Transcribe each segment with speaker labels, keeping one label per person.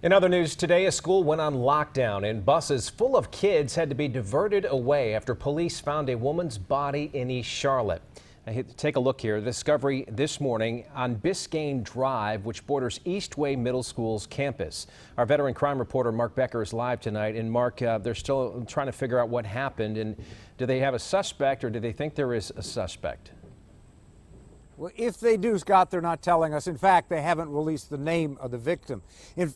Speaker 1: In other news today, a school went on lockdown and buses full of kids had to be diverted away after police found a woman's body in East Charlotte. Now, take a look here. The discovery this morning on Biscayne Drive, which borders Eastway Middle School's campus. Our veteran crime reporter Mark Becker is live tonight. And Mark, they're still trying to figure out what happened. And do they have a suspect, or do they think there is a suspect?
Speaker 2: Well, if they do, Scott, they're not telling us. In fact, they haven't released the name of the victim.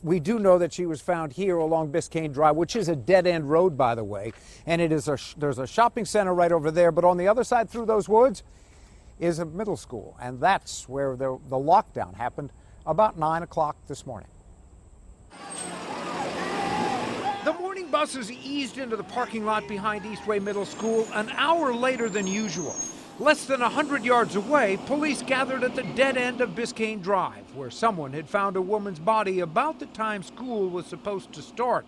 Speaker 2: We do know that she was found here along Biscayne Drive, which is a dead-end road, by the way. And there's a shopping center right over there. But on the other side through those woods is a middle school. And that's where the lockdown happened about 9 o'clock this morning. The morning buses eased into the parking lot behind Eastway Middle School an hour later than usual. Less than 100 yards away, police gathered at the dead end of Biscayne Drive, where someone had found a woman's body about the time school was supposed to start.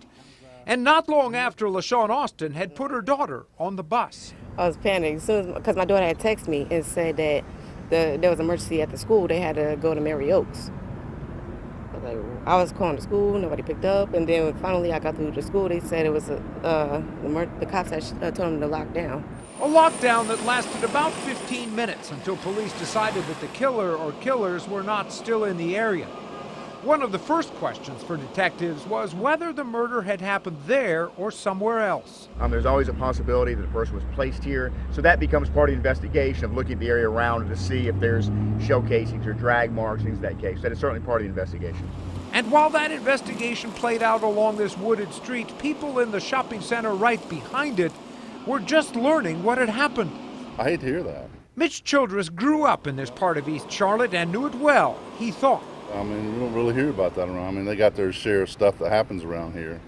Speaker 2: And not long after LaShawn Austin had put her daughter on the bus.
Speaker 3: I was panicking because my daughter had texted me and said that there was an emergency at the school. They had to go to Mary Oaks. I was calling the school, nobody picked up, and then finally I got through to the school. They said it was the cops had told them to lock down.
Speaker 2: A lockdown that lasted about 15 minutes until police decided that the killer or killers were not still in the area. One of the first questions for detectives was whether the murder had happened there or somewhere else.
Speaker 4: There's always a possibility that the person was placed here, so that becomes part of the investigation of looking at the area around to see if there's shell casings or drag marks, things of that case. That is certainly part of the investigation.
Speaker 2: And while that investigation played out along this wooded street, people in the shopping center right behind it were just learning what had happened.
Speaker 5: I hate to hear that.
Speaker 2: Mitch Childress grew up in this part of East Charlotte and knew it well, he thought.
Speaker 5: I mean, we don't really hear about that around. I mean, they got their share of stuff that happens around here.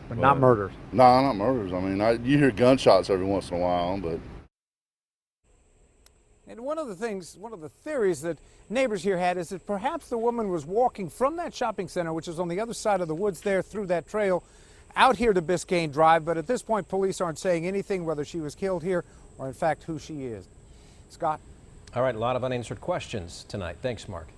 Speaker 2: But not murders.
Speaker 5: No, not murders. I mean, you hear gunshots every once in a while, but...
Speaker 2: And one of the theories that neighbors here had is that perhaps the woman was walking from that shopping center, which is on the other side of the woods there, through that trail, out here to Biscayne Drive. But at this point, police aren't saying anything whether she was killed here or, in fact, who she is. Scott?
Speaker 1: All right, a lot of unanswered questions tonight. Thanks, Mark.